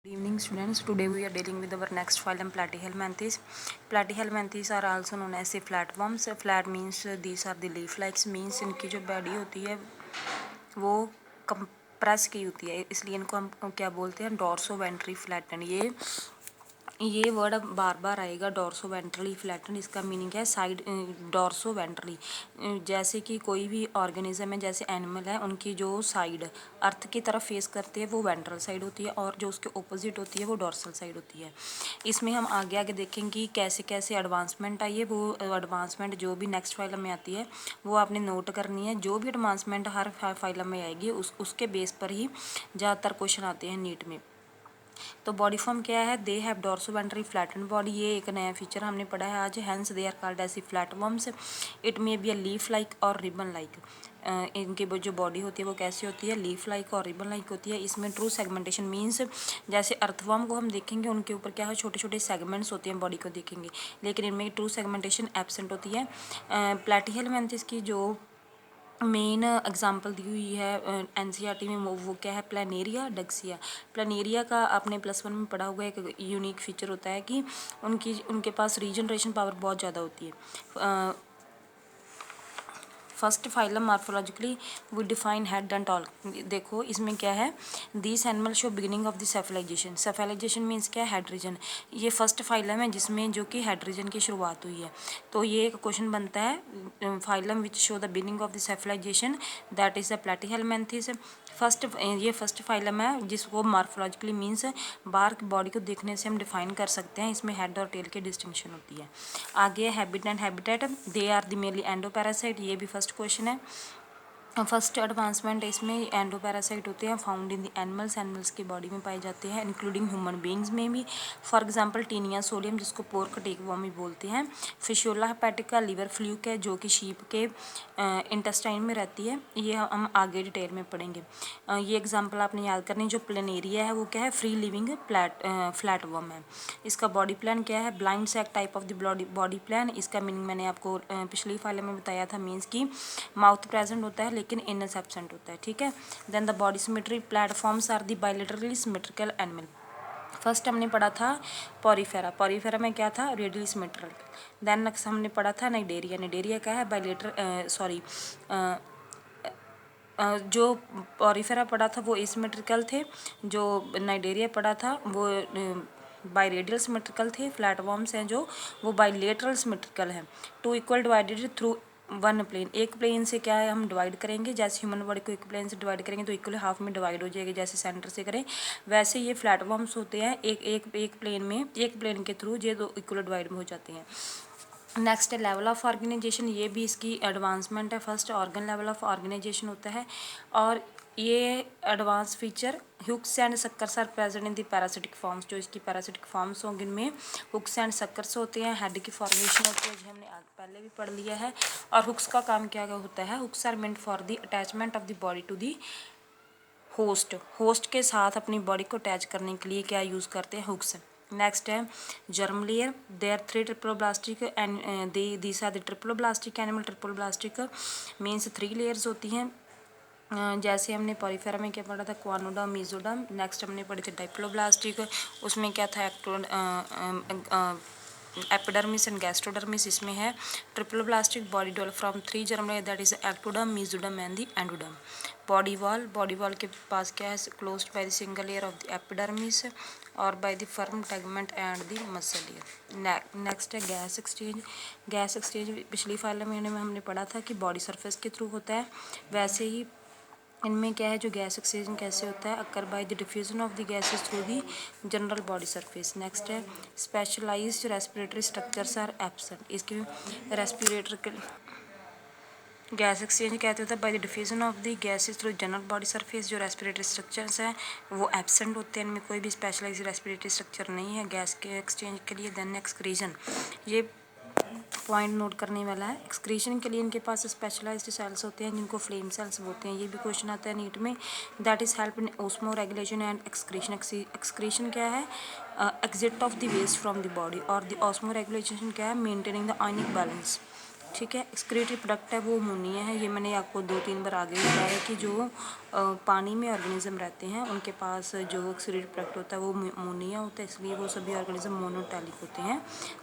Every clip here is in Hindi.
Good evening students. Today we are dealing with our next phylum Platyhelminthes. Platyhelminthes are also known as the flatworms. Flat means these are the leaf likes, means इनकी जो बॉडी होती है वो कंप्रेस की होती है, इसलिए इनको हम क्या बोलते हैं, डॉर्सो वेंट्री फ्लैटन। ये वर्ड अब बार बार आएगा, डॉर्सो वेंट्रली फ्लैटन। इसका मीनिंग है साइड, डॉर्सो वेंट्रली। जैसे कि कोई भी ऑर्गेनिज्म है, जैसे एनिमल है, उनकी जो साइड अर्थ की तरफ फेस करती है वो वेंट्रल साइड होती है, और जो उसके ऑपोजिट होती है वो डॉर्सल साइड होती है। इसमें हम आगे आगे देखेंगे कि कैसे कैसे एडवांसमेंट आई है। वो एडवांसमेंट जो भी नेक्स्ट फाइलम में आती है वो आपने नोट करनी है। जो भी एडवांसमेंट हर फाइलम में आएगी उसके बेस पर ही ज़्यादातर क्वेश्चन आते हैं नीट में। तो बॉडी फॉर्म क्या है, they have dorsoventrally flatten body. ये एक नया फीचर हमने पढ़ा है आज। Hence they are called as flatworms. It may be a leaf like और रिबन लाइक। इनकी जो बॉडी होती है वो कैसी होती है, लीफ लाइक और रिबन लाइक होती है। इसमें ट्रू सेगमेंटेशन मीन्स जैसे अर्थवर्म को हम देखेंगे उनके ऊपर क्या है, छोटे छोटे सेगमेंट्स होते हैं, बॉडी को देखेंगे, लेकिन इनमें ट्रू सेगमेंटेशन एब्सेंट होती है। प्लैटीहेलमिंथेस की जो मेन एग्जांपल दी हुई है एनसीईआरटी में वो क्या है, प्लानेरिया डक्सिया। प्लानेरिया का आपने +1 में पढ़ा हुआ एक यूनिक फीचर होता है कि उनके पास रीजनरेशन पावर बहुत ज़्यादा होती है। First phylum morphologically we define head and tail. देखो इसमें क्या है, this animal show beginning of the cephalization. Cephalization means क्या है, हेड रीजन। ये फर्स्ट फाइलम है जिसमें जो कि हेड रीजन की शुरुआत हुई है। तो ये एक क्वेश्चन बनता है, phylum which show the beginning of the cephalization, that is the platyhelminthes. ये फर्स्ट फाइलम है जिसको मार्फोलॉजिकली मीन्स बाहर की बॉडी को देखने से हम डिफाइन कर सकते हैं। इसमें हेड और टेल की डिस्टिंक्शन होती है। आगे habit and habitat, they are the mainly endoparasite. ये भी फर्स्ट क्वेश्चन है। फर्स्ट एडवांसमेंट इसमें एंडोपैरासाइट होते हैं, फाउंड इन द एनिमल्स की बॉडी में पाए जाते हैं, इंक्लूडिंग ह्यूमन बींग्स में भी। फॉर एग्जांपल टीनिया सोलियम, जिसको पोर्क टेकवर्म भी बोलते हैं। फिशोला हेपेटिका लिवर फ्लूक है, जो कि शीप के इंटेस्टाइन में रहती है। ये हम आगे डिटेल में पढ़ेंगे। ये एग्जाम्पल आपने याद करनी। जो प्लेनेरिया है वो क्या है, फ्री लिविंग फ्लैटवर्म है। इसका बॉडी प्लान क्या है, blind sac type of the body plan. इसका मीनिंग मैंने आपको पिछली फाइल में बताया था, मीन्स की माउथ प्रेजेंट होता है लेकिन इनस एब्सेंट होता है, ठीक है। Then the body symmetry, platforms are the bilaterally symmetrical animal. First हमने पढ़ा था पॉरीफेरा। पॉरीफेरा में क्या था, रेडियली सिमेट्रिकल। देन नेक्स्ट हमने पढ़ा था नाइडेरिया। नाइडेरिया क्या है, जो पॉरीफेरा पढ़ा था वो एसिमेट्रिकल थे, जो नाइडेरिया पढ़ा था वो बायरेडियल सिमेट्रिकल थे। फ्लैटवर्म्स हैं जो वो बायलेटरल सिमेट्रिकल हैं। Two equal divided through one plane. एक प्लेन से क्या है हम डिवाइड करेंगे, जैसे ह्यूमन बॉडी को एक प्लेन से डिवाइड करेंगे तो इक्वल हाफ में डिवाइड हो जाएगी, जैसे सेंटर से करें वैसे ये फ्लैटवर्म्स होते हैं। एक प्लेन में, एक प्लेन के थ्रू ये दो इक्वल डिवाइड में हो जाते हैं। नेक्स्ट है लेवल ऑफ ऑर्गेनाइजेशन। ये भी इसकी एडवांसमेंट है। First organ level of organization होता है, और ये advance feature hooks and suckers are present in the parasitic forms. जो इसकी पैरासिटिक फॉर्म्स होंगे इनमें हुक्स एंड सक्कर्स होते हैं। हेड की फॉर्मेशन होती है, जो हमने पहले भी पढ़ लिया है। और हुक्स का काम क्या होता है, hooks are meant for the attachment of the body to the host के साथ अपनी बॉडी को अटैच करने के लिए क्या यूज़ करते हैं, हुक्स। नेक्स्ट है germ layer. They are 3 triploblastic and these are the triploblastic animal. Triploblastic means 3 layers होती हैं। जैसे हमने पॉरीफेरा में क्या पढ़ा था, क्वानोडर्म, मेसोडर्म। नेक्स्ट हमने पढ़ी थी डाइप्लोब्लास्टिक, उसमें क्या था, एपिडर्मिस एंड गैस्ट्रोडर्मिस। इसमें है triploblastic body develop from 3 germ layer, that is ectoderm, mesoderm and the endoderm. Body wall के पास क्या है, closed by the single layer of the epidermis और by the firm tegument and the muscle layer. Next है गैस एक्सचेंज। गैस एक्सचेंज पिछली फाइल में हमने पढ़ा था कि बॉडी सरफेस के थ्रू होता है, वैसे ही इनमें क्या है, जो गैस एक्सचेंज कैसे होता है, occur by the diffusion of the gases through the general body surface. Next है specialised respiratory structures are absent. इसके रेस्पिरेटर के गैस एक्सचेंज कहते होता है by the diffusion of the gases through general body surface. जो रेस्पिरेटरी स्ट्रक्चर्स हैं वो एब्सेंट होते हैं, इनमें कोई भी स्पेशलाइज्ड रेस्पिरेटरी स्ट्रक्चर नहीं है गैस के एक्सचेंज के लिए। देन एक्सक्रीजन, ये पॉइंट नोट करने वाला है। एक्सक्रीशन के लिए इनके पास स्पेशलाइज्ड सेल्स होते हैं जिनको फ्लेम सेल्स बोलते हैं। ये भी क्वेश्चन आता है नीट में। That is help in osmoregulation and excretion. Excretion क्या है, exit of the waste from the body, और द ऑस्मो रेगुलेशन क्या है, मेंटेनिंग द आयनिक बैलेंस, ठीक है। एक्सक्रीटरी प्रोडक्ट है वो अमोनिया है। ये मैंने आपको 2-3 बार आगे बताया है कि जो पानी में ऑर्गेनिज्म रहते हैं उनके पास जो एक्सक्रीटरी प्रोडक्ट होता है वो अमोनिया होता है, इसलिए वो सभी ऑर्गेनिज्म मोनोटैलिक होते हैं।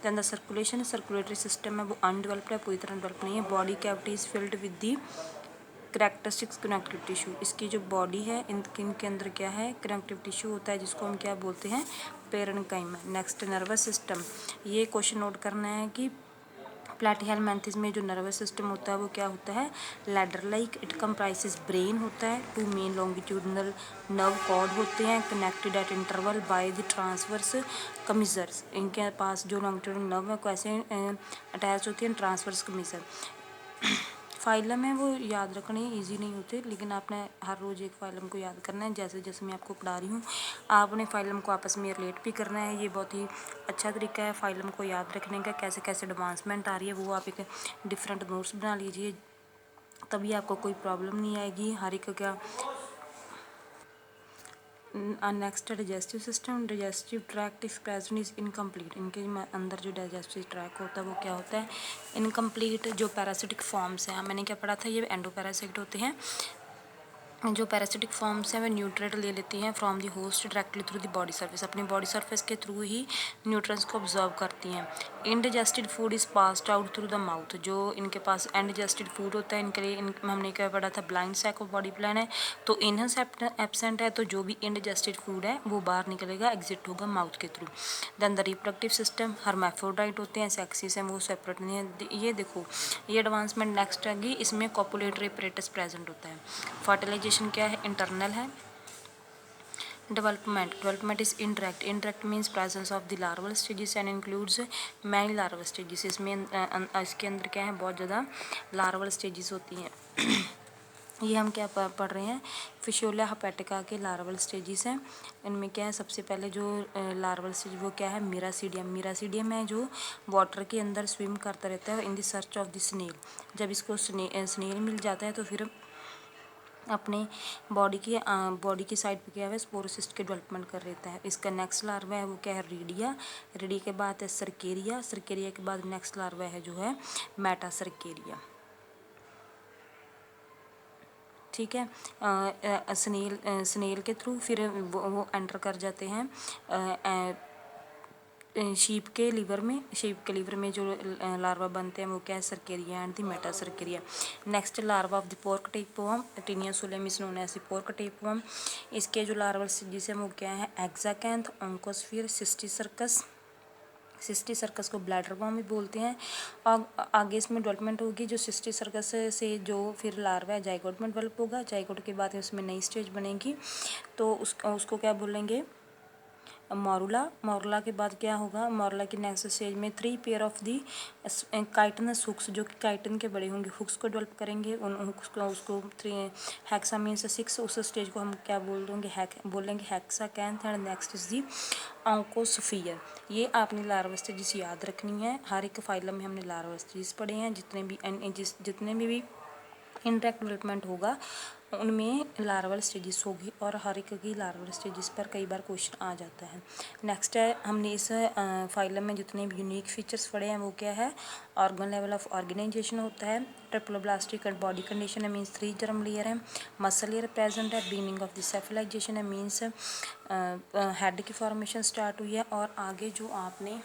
दैन द सर्कुलेटरी सिस्टम है वो अनडेवलप्ड है, पूरी तरह डेवलप नहीं है। Body cavity is filled with the characteristics connective tissue. इसकी जो बॉडी है इनके अंदर क्या है, कनेक्टिव टिश्यू होता है जिसको हम क्या बोलते हैं, पेरेन्काइमा। नेक्स्ट नर्वस सिस्टम, ये क्वेश्चन नोट करना है कि प्लैटीहेलमिन्थेस में जो नर्वस सिस्टम होता है वो क्या होता है, ladder like. It comprises brain होता है, 2 मेन लॉन्गिट्यूडनल नर्व कॉर्ड होते हैं connected at interval by the transverse commissures. इनके पास जो लॉन्गिट्यूडनल नर्व है कैसे अटैच होती है, ट्रांसवर्स कमिजर। फाइलम है वो याद रखने इजी नहीं होते, लेकिन आपने हर रोज़ एक फाइलम को याद करना है। जैसे जैसे मैं आपको पढ़ा रही हूँ आपने फाइलम को आपस में रिलेट भी करना है। ये बहुत ही अच्छा तरीका है फाइलम को याद रखने का। कैसे कैसे एडवांसमेंट आ रही है वो आप एक डिफरेंट नोट्स बना लीजिए, तभी आपको कोई प्रॉब्लम नहीं आएगी। हर एक क्या next digestive system, digestive tract if present is incomplete. इनके अंदर जो डाइजेस्टिव ट्रैक होता है वो क्या होता है, इनकम्प्लीट। जो पैरासिटिक फॉर्म्स हैं, मैंने क्या पढ़ा था, ये एंडोपैरासिट होते हैं। जो पैरासिटिक फॉर्म्स हैं वे न्यूट्रेंट ले लेती हैं from the host directly through the body surface. अपनी बॉडी सर्फेस के थ्रू ही न्यूट्रिएंट्स को ऑब्जर्व करती हैं। Undigested food is passed out through the mouth. जो इनके पास इनडाइजेस्टेड फूड होता है इनके लिए हमने क्या पढ़ा था, blind sac of body plan है, तो इनहस एब्सेंट है, तो जो भी इनडाइजेस्टेड फूड है वो बाहर निकलेगा, एग्जिट होगा माउथ के थ्रू। Then the reproductive system, hermaphrodite होते हैं, सेक्सिस हैं, वो सेपरेट नहीं है। ये देखो ये एडवांसमेंट नेक्स्ट आएगी, इसमें कॉपुलेटरी एपरेटस प्रेजेंट होता है। फर्टिलाइजेशन क्या है, इंटरनल है। Development is interact. Interact means presence of the larval stages and includes many larval stages. इसमें इसके अंदर क्या है, बहुत ज़्यादा लार्वल स्टेजेस होती हैं। ये हम क्या पढ़ रहे हैं, फिशोला हेपेटिका के लार्वल स्टेजेस हैं। इनमें क्या है, सबसे पहले जो लार्वल स्टेज वो क्या है, मिरासीडियम। मिरासीडियम है जो वाटर के अंदर स्विम करता रहता है in the search of the snail. जब इसको स्नेल मिल जाता है तो फिर अपने बॉडी की साइड पे क्या है, स्पोरोसिस्ट के डेवलपमेंट कर लेता है। इसका नेक्स्ट लार्वा है वो क्या है, रीडिया। रीडिया के बाद है सर्केरिया। सर्केरिया के बाद नेक्स्ट लार्वा है जो है मेटासर्केरिया। ठीक है। स्नेल के थ्रू फिर वो एंटर कर जाते हैं शीप के लीवर में। शीप के लीवर में जो लार्वा बनते हैं वो क्या है, cercaria and the metacercaria. Next larva of the pork tapeworm, Taenia solium is known as the pork tapeworm. इसके जो लार्वल स्टेजेस हैं वो क्या है, एक्साकैंथ, ओंकोस्फीयर, सिस्टिसर्कस। सिस्टिसर्कस को ब्लैडर वर्म भी बोलते हैं। और आगे इसमें डेवलपमेंट होगी जो सिस्टिसर्कस से जो फिर लार्वा है जाइगोट में डेवलप होगा। जाइगोट के बाद उसमें नई स्टेज बनेगी, तो उसको क्या बोलेंगे, मोरुला। मोरुला के बाद क्या होगा, मोरुला की नेक्स्ट स्टेज में 3 pair of the chitinous hooks, जो कि काइटन के बड़े होंगे, हुक्स को डेवलप करेंगे। उन हुक्स को उसको 3 हेक्सा मीन्स 6, उस स्टेज को हम क्या बोलेंगे, बोलेंगे hexacanth. And next is the oncosphere. ये आपने लार्वा स्टेजेस याद रखनी है। हर एक फाइलम में हमने लार्वा स्टेजेस पढ़े हैं। जितने भी इंटरेक्ट डेवलपमेंट होगा उनमें लार्वल स्टेजेस होगी, और हर एक की लार्वल स्टेजेस पर कई बार क्वेश्चन आ जाता है। नेक्स्ट है, हमने इस फाइलम में जितने भी यूनिक फीचर्स पढ़े हैं वो क्या है, ऑर्गन लेवल ऑफ ऑर्गेनाइजेशन होता है, ट्रिप्लोब्लास्टिक एंड बॉडी कंडीशन है, मीन्स 3 जर्म लेयर है, मसल लेयर प्रेजेंट है, बीनिंग ऑफ द सेफलाइजेशन है, मीन्स हेड की फॉर्मेशन स्टार्ट हुई है। और आगे जो आपने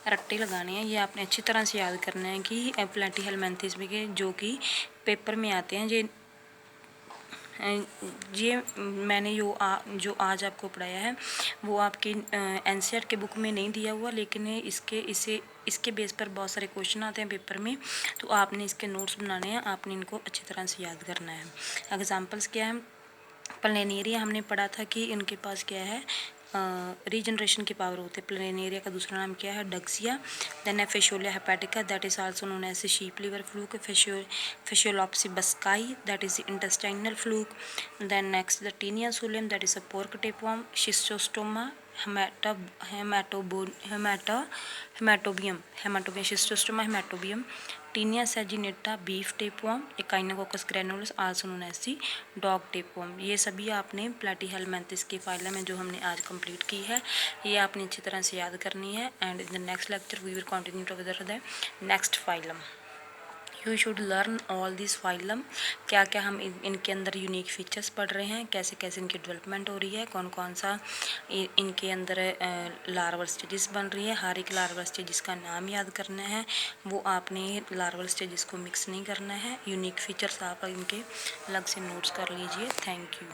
रट्टे लगाने हैं ये आपने अच्छी तरह से याद करना है कि प्लैटीहेलमिन्थेस में के जो कि पेपर में आते हैं। ये मैंने जो आज आपको पढ़ाया है वो आपकी एनसीईआरटी के बुक में नहीं दिया हुआ, लेकिन इसके बेस पर बहुत सारे क्वेश्चन आते हैं पेपर में, तो आपने इसके नोट्स बनाने हैं, आपने इनको अच्छी तरह से याद करना है। एग्जांपल्स क्या है, प्लेनेरिया हमने पढ़ा था कि इनके पास क्या है, रीजनरेशन की पावर होती है। प्लेनेरिया का दूसरा नाम क्या है, डक्सिया। देन है Fasciola hepatica, that is also known as sheep liver fluke. Fasciolopsis buski, that is the intestinal fluke. Then next the Taenia solium, that is a pork tapeworm. Schistosoma haematobium, Schistosoma haematobium. Taenia saginata beef tapeworm, Echinococcus granulosus also known as the dog tapeworm. ये सभी आपने प्लैटीहेलमिंथस की फाइलम है जो हमने आज कंप्लीट की है, ये आपने अच्छी तरह से याद करनी है। And in the next lecture we will continue to with the next phylum. You should learn all this phylum, क्या क्या हम इनके अंदर यूनिक फीचर्स पढ़ रहे हैं, कैसे कैसे इनकी डेवलपमेंट हो रही है, कौन कौन सा इनके अंदर लार्वल स्टेजेस बन रही है। हर एक लार्वल स्टेजेस का नाम याद करना है, वो आपने लार्वल स्टेजेस को मिक्स नहीं करना है। यूनिक फीचर्स आप इनके अलग से नोट्स कर लीजिए। Thank you.